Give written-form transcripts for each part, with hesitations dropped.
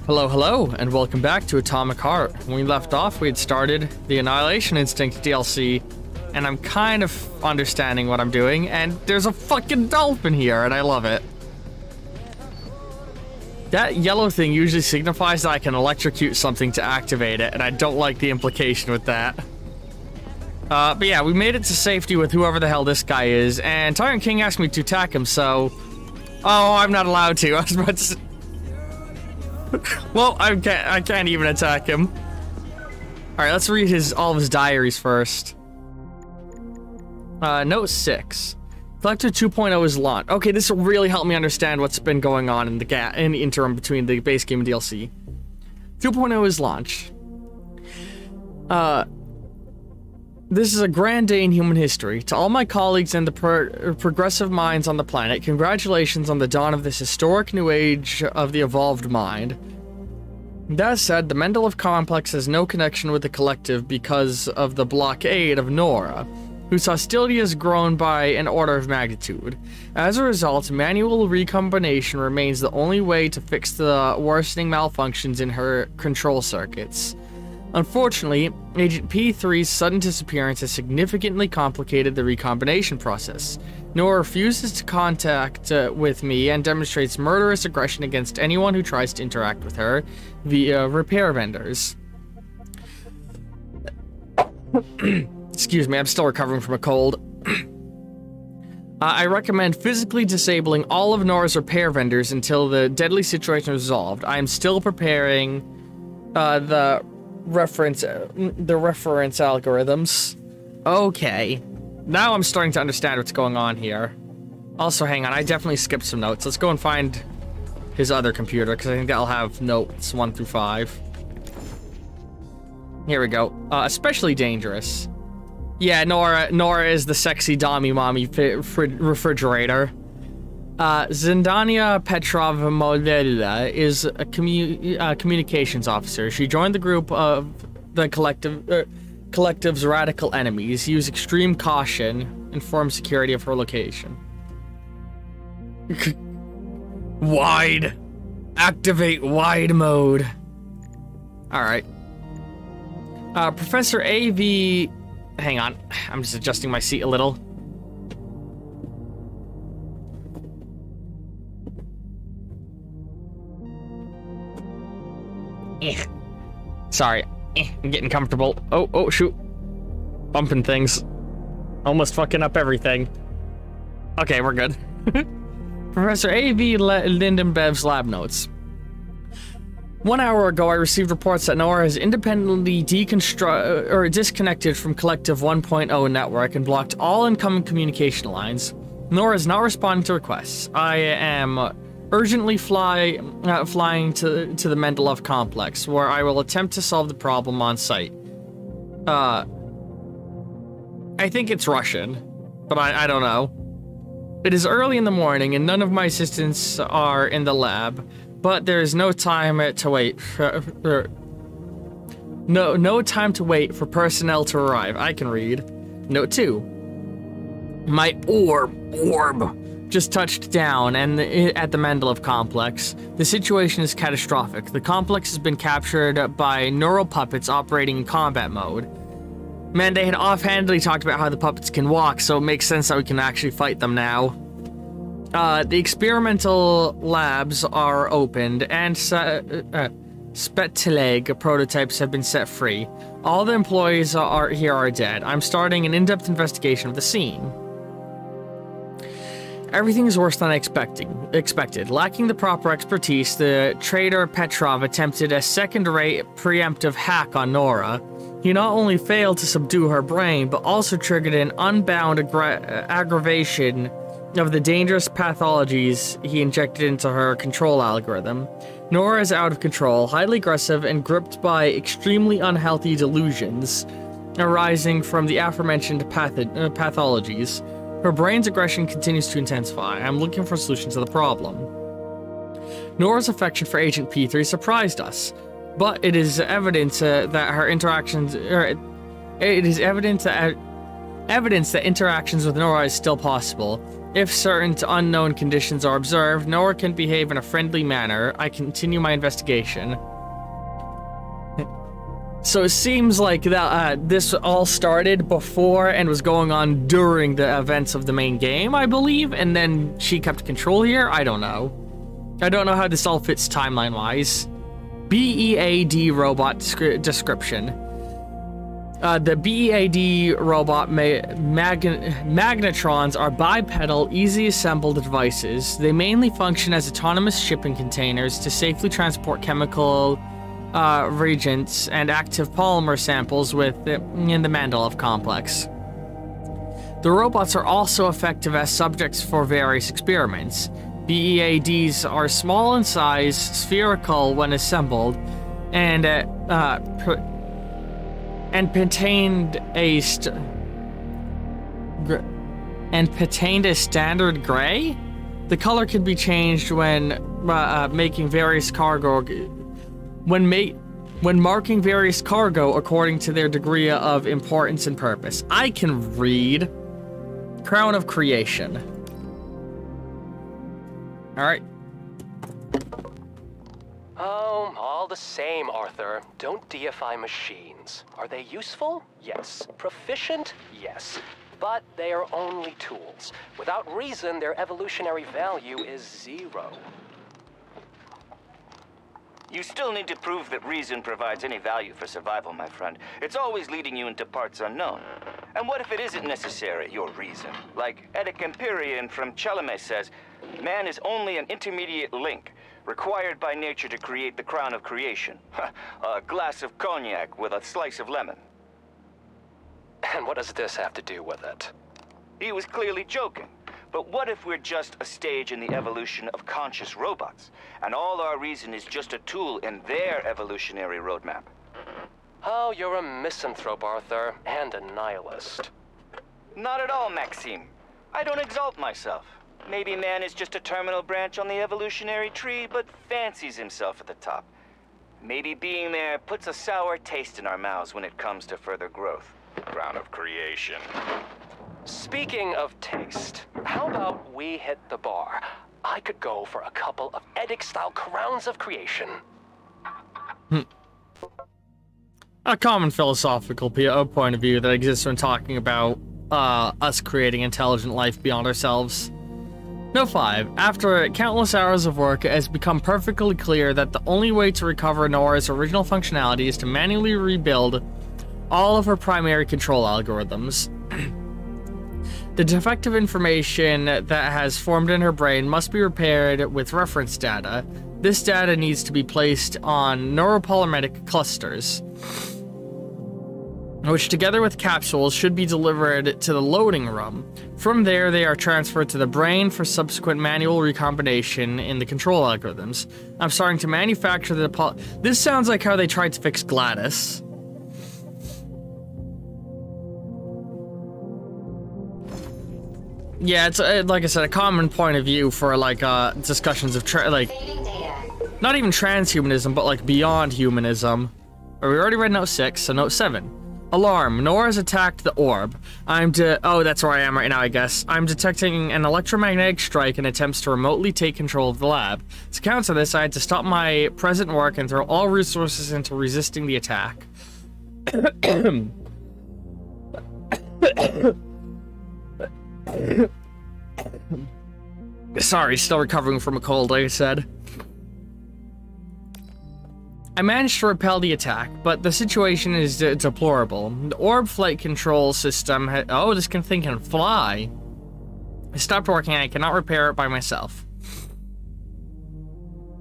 Hello, hello, and welcome back to Atomic Heart. When we left off, we had started the Annihilation Instinct DLC, and I'm kind of understanding what I'm doing, and there's a fucking dolphin here, and I love it. That yellow thing usually signifies that I can electrocute something to activate it, and I don't like the implication with that. But yeah, we made it to safety with whoever the hell this guy is, and Tyrant King asked me to attack him, so... Oh, I'm not allowed to. I was about to... Well, I can't even attack him. Alright, let's read all of his diaries first. Note 6. Collector 2.0 is launched. Okay, this will really help me understand what's been going on in the interim between the base game and DLC. 2.0 is launched. This is a grand day in human history. To all my colleagues and the progressive minds on the planet, congratulations on the dawn of this historic new age of the evolved mind. That said, the Mendeleev complex has no connection with the collective because of the blockade of Nora, whose hostility has grown by an order of magnitude. As a result, manual recombination remains the only way to fix the worsening malfunctions in her control circuits. Unfortunately, Agent P3's sudden disappearance has significantly complicated the recombination process. Nora refuses to contact with me and demonstrates murderous aggression against anyone who tries to interact with her via repair vendors. Excuse me, I'm still recovering from a cold. I recommend physically disabling all of Nora's repair vendors until the deadly situation is resolved. I am still preparing the reference algorithms. Okay. Now I'm starting to understand what's going on here. Also, hang on, I definitely skipped some notes. Let's go and find his other computer, because I think that'll have notes 1 through 5. Here we go. Especially dangerous. Yeah, Nora is the sexy dommy mommy refrigerator. Zindania Petrova Modela is a communications officer. She joined the group of the collective's radical enemies. Use extreme caution. Inform security of her location. Wide. Activate wide mode. Alright. Professor A.V. Hang on. I'm just adjusting my seat a little. Sorry. I'm getting comfortable. Oh, shoot. Bumping things. Almost fucking up everything. Okay, we're good. Professor A.V. Lindenbev's lab notes. 1 hour ago, I received reports that Nora has independently disconnected from Collective 1.0 network and blocked all incoming communication lines. Nora is not responding to requests. I am urgently flying to the Mendeleev complex, where I will attempt to solve the problem on site. I think it's Russian, but I don't know. It is early in the morning, and none of my assistants are in the lab, but there is no time to wait no time to wait for personnel to arrive. I can read. Note 2. My orb just touched down at the Mendeleev complex. The situation is catastrophic. The complex has been captured by neural puppets operating in combat mode. Man, they had offhandedly talked about how the puppets can walk, so it makes sense that we can actually fight them now. The experimental labs are opened, and Spetteleg prototypes have been set free. All the employees here are dead. I'm starting an in-depth investigation of the scene. Everything is worse than I expected. Lacking the proper expertise, the traitor Petrov attempted a second-rate preemptive hack on Nora. He not only failed to subdue her brain, but also triggered an unbound aggravation of the dangerous pathologies he injected into her control algorithm. Nora is out of control, highly aggressive, and gripped by extremely unhealthy delusions arising from the aforementioned pathologies. Her brain's aggression continues to intensify. I'm looking for solutions to the problem. Nora's affection for Agent P3 surprised us, but it is evident that her interactions... it is evident that evidence that interactions with Nora is still possible. If certain unknown conditions are observed, Nora can behave in a friendly manner. I continue my investigation. So it seems like that this all started before and was going on during the events of the main game, I believe, and then she kept control here? I don't know. I don't know how this all fits timeline-wise. BEAD robot description. The BEAD robot magnetrons are bipedal, easy-assembled devices. They mainly function as autonomous shipping containers to safely transport chemical reagents and active polymer samples in the Mandalov complex. The robots are also effective as subjects for various experiments. BEADs are small in size, spherical when assembled, and contained a standard gray. The color can be changed when making various cargo. When marking various cargo according to their degree of importance and purpose. I can read. Crown of Creation. Alright. All the same, Arthur. Don't deify machines. Are they useful? Yes. Proficient? Yes. But they are only tools. Without reason, their evolutionary value is 0. You still need to prove that reason provides any value for survival, my friend. It's always leading you into parts unknown. And what if it isn't necessary, your reason? Like Edic Empyrean from Chelome says, man is only an intermediate link, required by nature to create the crown of creation. A glass of cognac with a slice of lemon. And what does this have to do with it? He was clearly joking. But what if we're just a stage in the evolution of conscious robots, and all our reason is just a tool in their evolutionary roadmap? Oh, you're a misanthrope, Arthur, and a nihilist. Not at all, Maxime. I don't exalt myself. Maybe man is just a terminal branch on the evolutionary tree, but fancies himself at the top. Maybe being there puts a sour taste in our mouths when it comes to further growth. Crown of creation. Speaking of taste, how about we hit the bar? I could go for a couple of Edic-style crowns of creation. A common philosophical point of view that exists when talking about us creating intelligent life beyond ourselves. Note 5. After countless hours of work, it has become perfectly clear that the only way to recover Nora's original functionality is to manually rebuild all of her primary control algorithms. The defective information that has formed in her brain must be repaired with reference data. This data needs to be placed on neuropolymetric clusters, which together with capsules should be delivered to the loading room. From there, they are transferred to the brain for subsequent manual recombination in the control algorithms. I'm starting to manufacture the This sounds like how they tried to fix Gladys. Yeah, it's like I said, a common point of view for like discussions of not even transhumanism, but like beyond humanism. We already read note 6, so note 7. Alarm. Nora has attacked the orb. Oh, that's where I am right now, I guess. I'm detecting an electromagnetic strike and attempts to remotely take control of the lab. To counter this, I had to stop my present work and throw all resources into resisting the attack. Sorry, still recovering from a cold, like I said. I managed to repel the attack, but the situation is deplorable. The orb flight control system oh, this thing can fly. It stopped working and I cannot repair it by myself.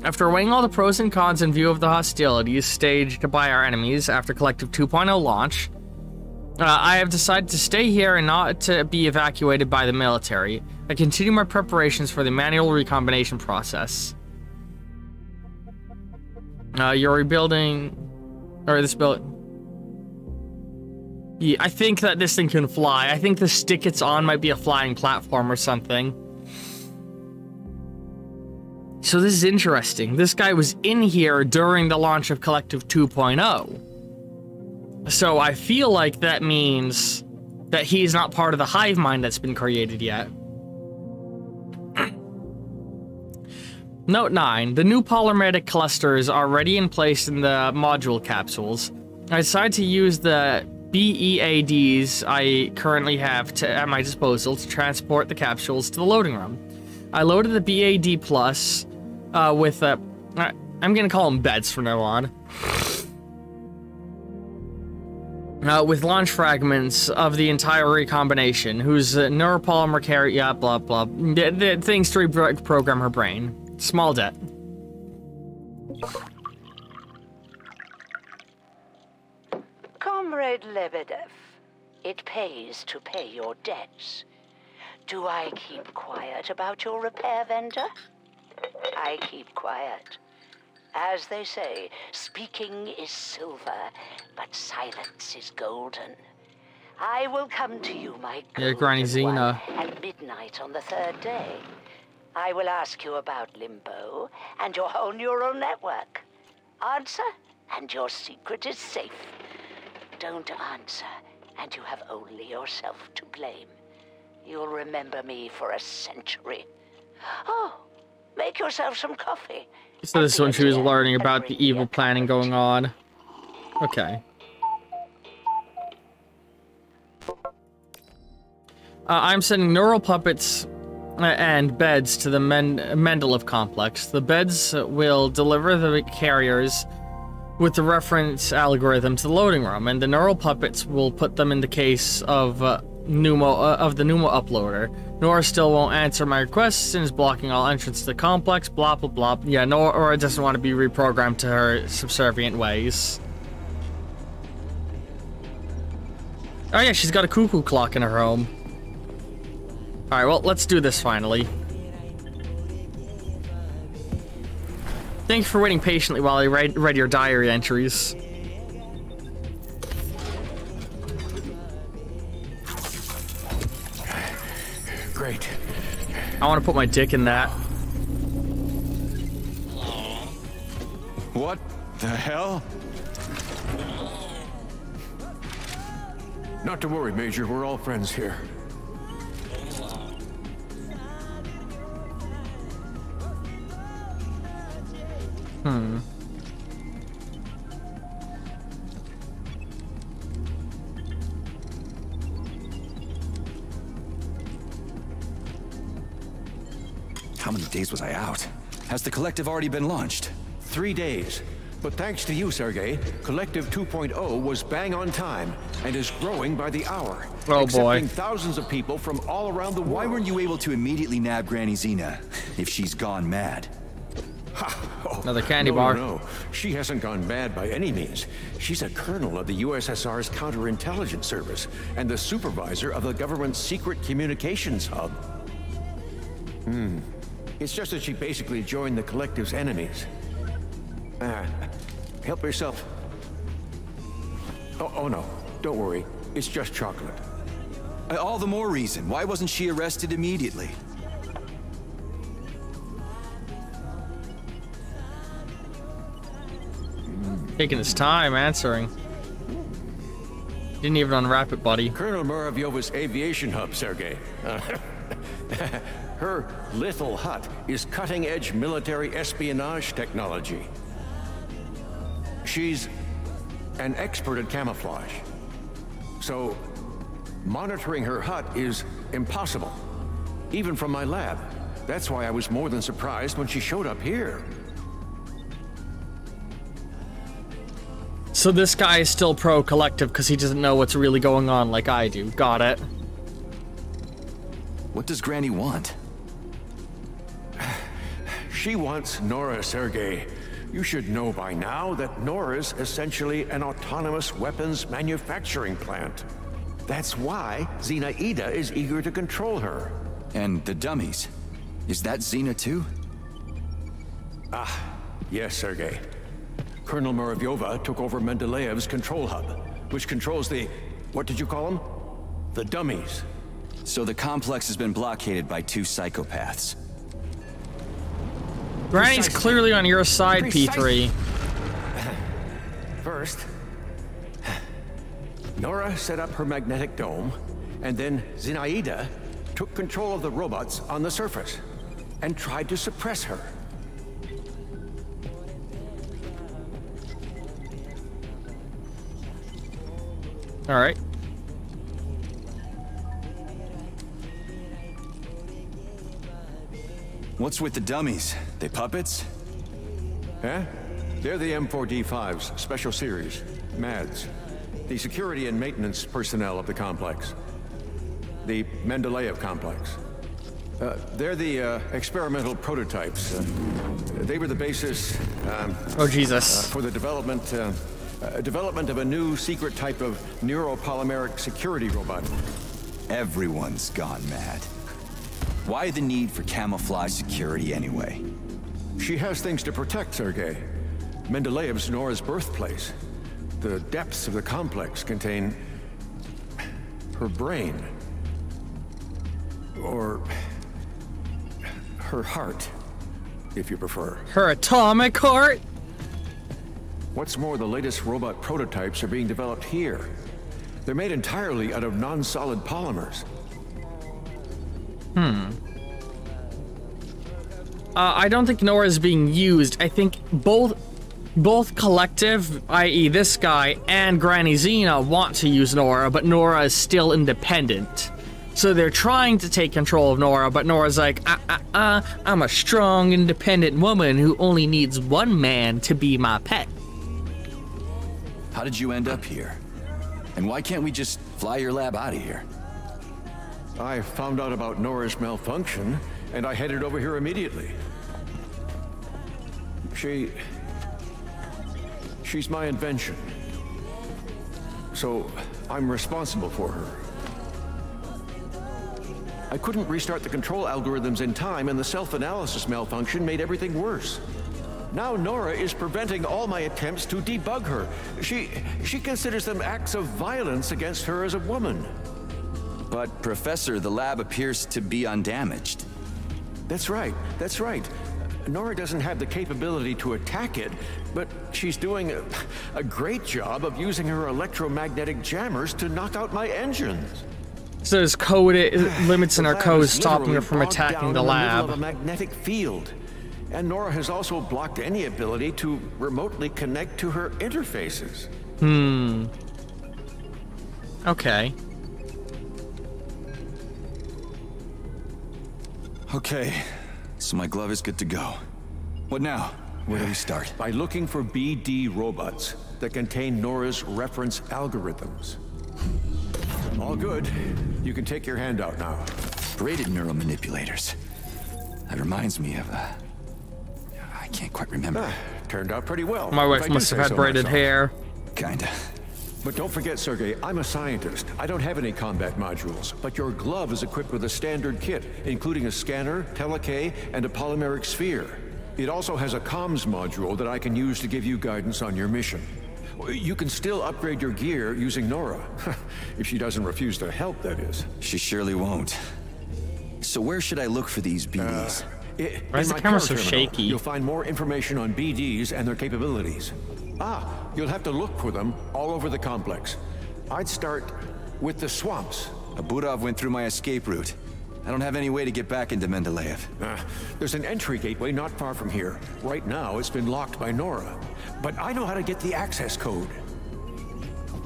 After weighing all the pros and cons in view of the hostilities staged by our enemies after Collective 2.0 launch, I have decided to stay here and not to be evacuated by the military. I continue my preparations for the manual recombination process. You're rebuilding... Or this build... Yeah, I think that this thing can fly. I think the stick it's on might be a flying platform or something. So this is interesting. This guy was in here during the launch of Collective 2.0. So I feel like that means that he's not part of the hive mind that's been created yet. Note 9. The new polymetic clusters are already in place in the module capsules. I decided to use the BEADs I currently have at my disposal to transport the capsules to the loading room. I loaded the BAD Plus with I'm gonna call them beds from now on. With launch fragments of the entire recombination, whose neuropolymer carry, yeah, blah blah, the things to reprogram her brain. Small debt. Comrade Lebedev, it pays to pay your debts. Do I keep quiet about your repair vendor? I keep quiet. As they say, speaking is silver, but silence is golden. I will come to you, my Granny Xena, at midnight on the third day. I will ask you about Limbo and your whole neural network. Answer, and your secret is safe. Don't answer, and you have only yourself to blame. You'll remember me for a century. Oh, make yourself some coffee. So this is when she was learning about the evil planning going on. Okay. I'm sending neural puppets and beds to the Mendeleev complex. The beds will deliver the carriers with the reference algorithm to the loading room, and the neural puppets will put them in the case of the Pneumo uploader. Nora still won't answer my requests and is blocking all entrance to the complex, blah blah blah. Yeah, Nora doesn't want to be reprogrammed to her subservient ways. Oh yeah, she's got a cuckoo clock in her home. Alright, well, let's do this finally. Thank you for waiting patiently while I read your diary entries. Great. I want to put my dick in that. What the hell? Not to worry, Major. We're all friends here. How many days was I out? Has the collective already been launched? 3 days. But thanks to you, Sergei, Collective 2.0 was bang on time and is growing by the hour. Oh boy. Accepting thousands of people from all around the world. Why weren't you able to immediately nab Granny Xena if she's gone mad? Another candy bar. No, she hasn't gone mad by any means. She's a colonel of the USSR's counterintelligence service and the supervisor of the government's secret communications hub. It's just that she basically joined the Collective's enemies. Help yourself. Oh no, don't worry. It's just chocolate. All the more reason. Why wasn't she arrested immediately? Taking his time answering. Didn't even unwrap it, buddy. Colonel Muravyova's aviation hub, Sergei. Her little hut is cutting-edge military espionage technology. She's an expert at camouflage. So, monitoring her hut is impossible, even from my lab. That's why I was more than surprised when she showed up here. So this guy is still pro-collective because he doesn't know what's really going on like I do. Got it. What does Granny want? She wants Nora, Sergei. You should know by now that Nora's essentially an autonomous weapons manufacturing plant. That's why Xena Ida is eager to control her. And the dummies. Is that Xena too? Yes, Sergei. Colonel Muravyova took over Mendeleev's control hub, which controls the... what did you call them? The dummies. So the complex has been blockaded by 2 psychopaths. Granny's clearly on your side, P3. First, Nora set up her magnetic dome And then Zinaida took control of the robots on the surface and tried to suppress her. All right. What's with the dummies? They puppets? Huh? They're the M4D5's special series, MADS. The security and maintenance personnel of the complex. The Mendeleev complex. They're the experimental prototypes. They were the basis Oh, Jesus. for the development of a new secret type of neuropolymeric security robot. Everyone's gone mad. Why the need for camouflage security anyway? She has things to protect, Sergei. Mendeleev's Nora's birthplace. The depths of the complex contain her brain. Or her heart, if you prefer. Her atomic heart? What's more, the latest robot prototypes are being developed here. They're made entirely out of non-solid polymers. I don't think Nora is being used. I think both Collective, i.e. this guy, and Granny Xena want to use Nora, but Nora is still independent. So they're trying to take control of Nora, but Nora's like, I'm a strong, independent woman who only needs one man to be my pet. How did you end up here? And why can't we just fly your lab out of here? I found out about Nora's malfunction, and I headed over here immediately. She's my invention. So I'm responsible for her. I couldn't restart the control algorithms in time, and the self-analysis malfunction made everything worse. Now Nora is preventing all my attempts to debug her. She considers them acts of violence against her as a woman. But, Professor, the lab appears to be undamaged. That's right, that's right. Nora doesn't have the capability to attack it, but she's doing a great job of using her electromagnetic jammers to knock out my engines. So there's code limits in her code is stopping her literally from bogged attacking down the in middle of lab. a magnetic field. And Nora has also blocked any ability to remotely connect to her interfaces. Okay. Okay, so my glove is good to go. What now? Where do we start? By looking for BD robots that contain Nora's reference algorithms. All good. You can take your handout now. Braided neuromanipulators. That reminds me of I can't quite remember. Turned out pretty well. My if wife I do must have say had so braided myself. hair. Kinda. But don't forget, Sergei, I'm a scientist. I don't have any combat modules, but your glove is equipped with a standard kit, including a scanner, telekay, and a polymeric sphere. It also has a comms module that I can use to give you guidance on your mission. You can still upgrade your gear using Nora. If she doesn't refuse to help, that is. She surely won't. So where should I look for these BDs? Why is the camera so shaky? You'll find more information on BDs and their capabilities. You'll have to look for them all over the complex. I'd start with the swamps. Abudov went through my escape route. I don't have any way to get back into Mendeleev. There's an entry gateway not far from here. Right now, it's been locked by Nora. But I know how to get the access code.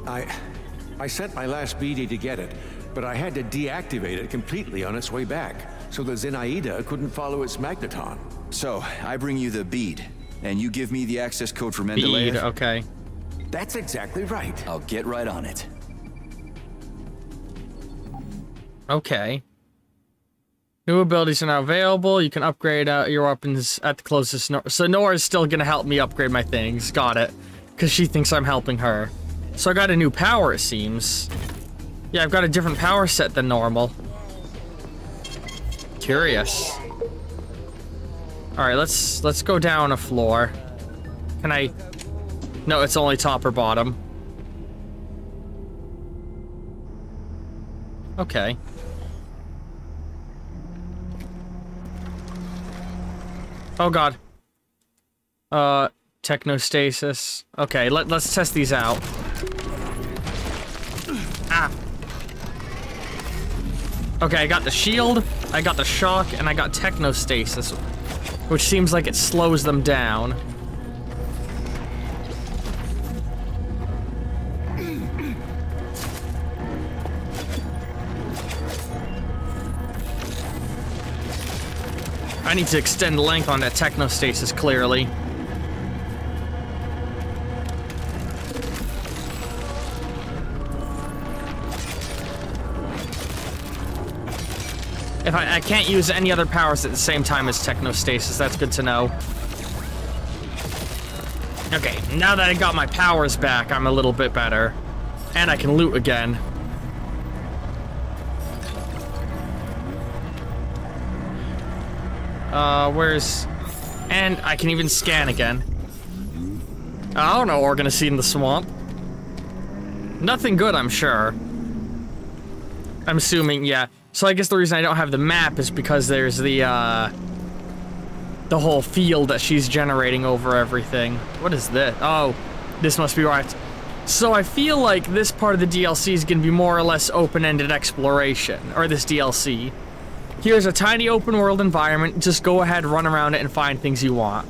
I sent my last BD to get it, but I had to deactivate it completely on its way back, so that Zinaida couldn't follow its magneton. So, I bring you the bead, and you give me the access code for Mendeleev? Bead, okay. That's exactly right. I'll get right on it. Okay. New abilities are now available. You can upgrade your weapons at the closest. So Nora's still gonna help me upgrade my things. Got it. Because she thinks I'm helping her. So I got a new power, it seems. Yeah, I've got a different power set than normal. Curious. Alright, let's go down a floor. Can I... No, it's only top or bottom. Okay. Oh god. Technostasis. Okay, let's test these out. Ah. Okay, I got the shield, I got the shock, and I got technostasis, which seems like it slows them down. I need to extend length on that technostasis, clearly. If I can't use any other powers at the same time as technostasis, that's good to know. Okay, now that I got my powers back, I'm a little bit better. And I can loot again. Where's... And I can even scan again. I don't know what we're gonna see in the swamp. Nothing good, I'm sure. I'm assuming, yeah. So I guess the reason I don't have the map is because there's the whole field that she's generating over everything. What is this? Oh, this must be right. So I feel like this part of the DLC is gonna be more or less open-ended exploration, or this DLC. Here's a tiny open world environment, just go ahead, run around it, and find things you want.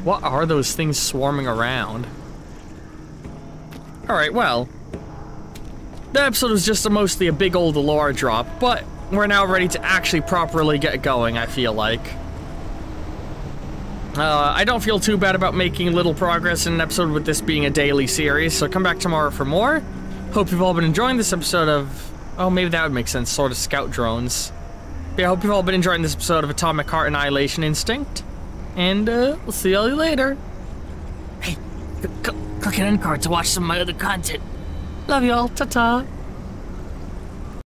What are those things swarming around? Alright, well. The episode was just mostly a big old lore drop, but we're now ready to actually properly get going, I feel like. I don't feel too bad about making little progress in an episode with this being a daily series, so come back tomorrow for more. Hope you've all been enjoying this episode of... Oh, maybe that would make sense, sort of scout drones. But yeah, I hope you've all been enjoying this episode of Atomic Heart Annihilation Instinct. And, we'll see all you later. Hey, click an end card to watch some of my other content. Love y'all, ta-ta.